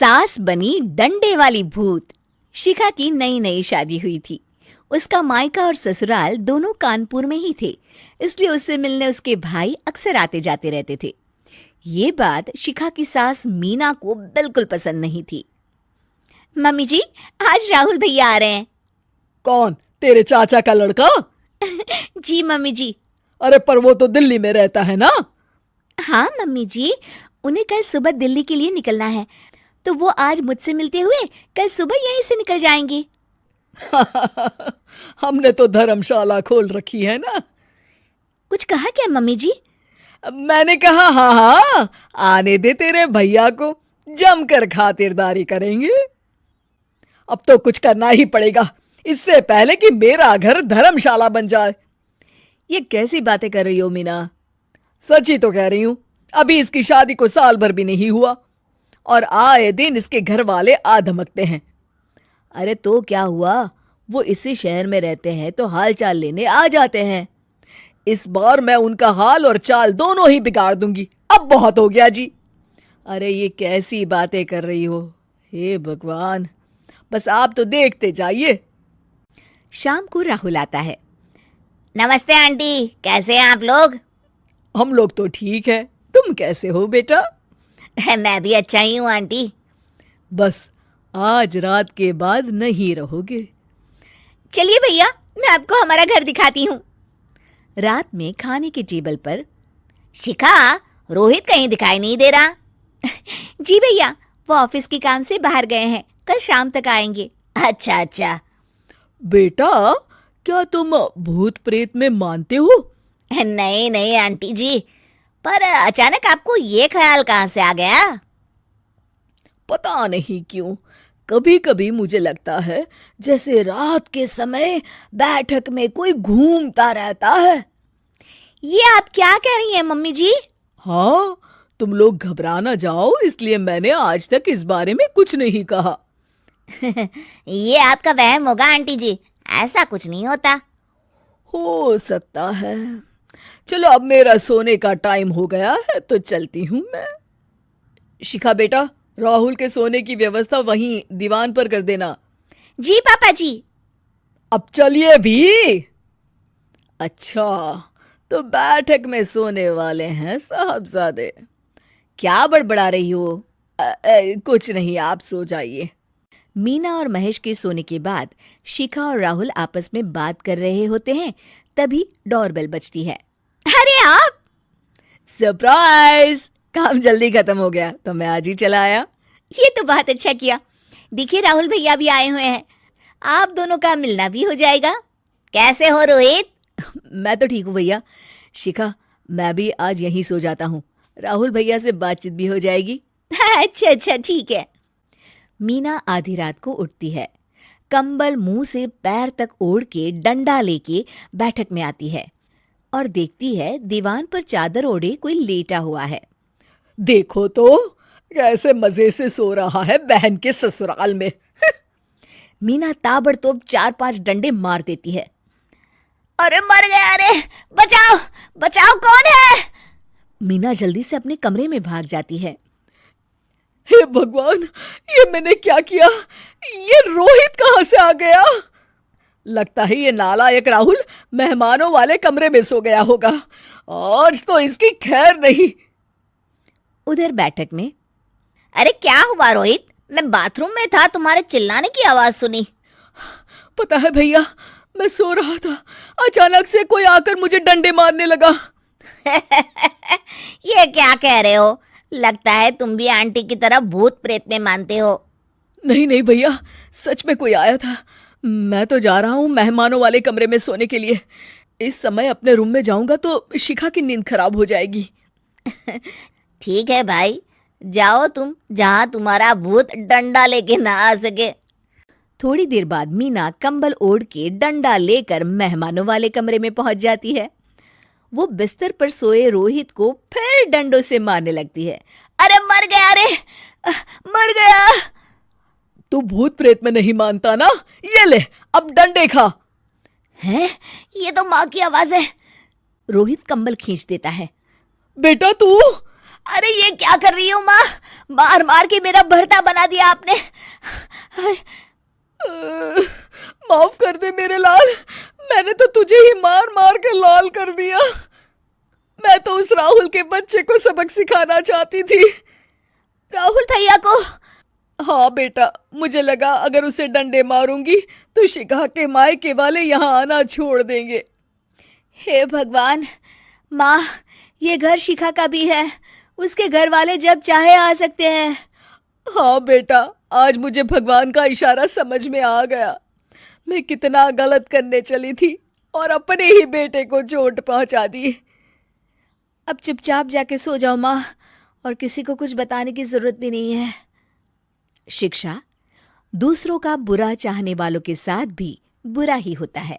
सास बनी डंडे वाली भूत। शिखा की नई नई शादी हुई थी। उसका मायका और ससुराल दोनों कानपुर में ही थे, इसलिए उससे मिलने उसके भाई अक्सर आते जाते रहते थे। ये बात शिखा की सास मीना को बिल्कुल पसंद नहीं थी। मम्मी जी, आज राहुल भैया आ रहे हैं। कौन, तेरे चाचा का लड़का? जी मम्मी जी। अरे पर वो तो दिल्ली में रहता है ना। हाँ मम्मी जी, उन्हें कल सुबह दिल्ली के लिए निकलना है, तो वो आज मुझसे मिलते हुए कल सुबह यहीं से निकल जाएंगे। हमने तो धर्मशाला खोल रखी है ना। कुछ कहा क्या मम्मी जी? मैंने कहा हाँ हाँ, आने दे तेरे भैया को, जमकर खातिरदारी करेंगे। अब तो कुछ करना ही पड़ेगा, इससे पहले कि मेरा घर धर्मशाला बन जाए। ये कैसी बातें कर रही हो मीना? सच ही तो कह रही हूं। अभी इसकी शादी को साल भर भी नहीं हुआ और आए दिन इसके घर वाले आ धमकते हैं। अरे तो क्या हुआ, वो इसी शहर में रहते हैं तो हाल चाल लेने आ जाते हैं। इस बार मैं उनका हाल और चाल दोनों ही बिगाड़ दूंगी। अब बहुत हो गया जी। अरे ये कैसी बातें कर रही हो, हे भगवान, बस आप तो देखते जाइए। शाम को राहुल आता है। नमस्ते आंटी, कैसे हैं आप लोग? हम लोग तो ठीक है, तुम कैसे हो बेटा? मैं भी अच्छा ही हूँ आंटी। बस आज रात के बाद नहीं रहोगे। चलिए भैया, मैं आपको हमारा घर दिखाती हूँ। रात में खाने के टेबल पर शिखा, रोहित कहीं दिखाई नहीं दे रहा। जी भैया, वो ऑफिस के काम से बाहर गए हैं, कल शाम तक आएंगे। अच्छा अच्छा। बेटा, क्या तुम भूत प्रेत में मानते हो? नहीं नहीं आंटी जी, पर अचानक आपको ये ख्याल कहाँ से आ गया? पता नहीं क्यों, कभी कभी मुझे लगता है जैसे रात के समय बैठक में कोई घूमता रहता है। ये आप क्या कह रही हैं मम्मी जी? हाँ, तुम लोग घबरा ना जाओ, इसलिए मैंने आज तक इस बारे में कुछ नहीं कहा। ये आपका वहम होगा आंटी जी, ऐसा कुछ नहीं होता। हो सकता है। चलो अब मेरा सोने का टाइम हो गया है तो चलती हूँ मैं। शिखा बेटा, राहुल के सोने की व्यवस्था वहीं दीवान पर कर देना। जी पापा जी। अब चलिए भी। अच्छा, तो बैठक में सोने वाले हैं साहबजादे। क्या बड़बड़ा रही हो? कुछ नहीं, आप सो जाइए। मीना और महेश के सोने के बाद शिखा और राहुल आपस में बात कर रहे होते हैं, तभी डोरबेल बजती है। अरे आप! सरप्राइज! काम जल्दी खत्म हो गया तो मैं आज ही चला आया। ये तो बहुत अच्छा किया। देखिए राहुल भैया भी आए हुए हैं, आप दोनों का मिलना भी हो जाएगा। कैसे हो रोहित? मैं तो ठीक हूँ भैया। शिखा, मैं भी आज यहीं सो जाता हूँ, राहुल भैया से बातचीत भी हो जाएगी। अच्छा अच्छा, ठीक है। मीना आधी रात को उठती है, कंबल मुंह से पैर तक ओढ़ के डंडा लेके बैठक में आती है और देखती है दीवान पर चादर ओढ़े कोई लेटा हुआ है। देखो तो कैसे मजे से सो रहा है बहन के ससुराल में। मीना ताबड़तोड़ 4-5 डंडे मार देती है। अरे मर गया, अरे बचाओ बचाओ, कौन है? मीना जल्दी से अपने कमरे में भाग जाती है। हे भगवान, ये मैंने क्या किया? ये रोहित कहाँ से आ गया? लगता है ये नालायक राहुल मेहमानों वाले कमरे में सो गया होगा। आज तो इसकी खैर नहीं। उधर बैठक में, अरे क्या हुआ रोहित? मैं बाथरूम में था, तुम्हारे चिल्लाने की आवाज सुनी। पता है भैया, मैं सो रहा था, अचानक से कोई आकर मुझे डंडे मारने लगा। ये क्या कह रहे हो? लगता है तुम भी आंटी की तरह भूत प्रेत में मानते हो। नहीं नहीं भैया, सच में कोई आया था। मैं तो जा रहा हूँ मेहमानों वाले कमरे में सोने के लिए। इस समय अपने रूम में जाऊंगा तो शिखा की नींद खराब हो जाएगी। ठीक है भाई, जाओ तुम, जहां तुम्हारा भूत डंडा लेके ना आ सके। थोड़ी देर बाद मीना कंबल ओढ़ के डंडा लेकर मेहमानों वाले कमरे में पहुंच जाती है। वो बिस्तर पर सोए रोहित को फिर डंडों से मारने लगती है। अरे मर गया, अरे मर गया। तू भूत प्रेत में नहीं मानता ना? ये ले, अब डंडे खा। हैं? ये तो माँ की आवाज है। रोहित कंबल खींच देता है। बेटा तू! अरे ये क्या कर रही हो माँ? मार मार के मेरा भरता बना दिया आपने। माफ कर दे मेरे लाल, मैंने तो तुझे ही मार मार के लाल कर दिया। मैं तो उस राहुल के बच्चे को सबक सिखाना चाहती थी। राहुल भैया को? हाँ बेटा, मुझे लगा अगर उसे डंडे मारूंगी तो शिखा के मायके वाले यहाँ आना छोड़ देंगे। हे भगवान, माँ ये घर शिखा का भी है, उसके घर वाले जब चाहे आ सकते हैं। हाँ बेटा, आज मुझे भगवान का इशारा समझ में आ गया। मैं कितना गलत करने चली थी और अपने ही बेटे को चोट पहुंचा दी। अब चुपचाप जाके सो जाओ माँ, और किसी को कुछ बताने की जरूरत भी नहीं है। शिक्षा दूसरों का बुरा चाहने वालों के साथ भी बुरा ही होता है।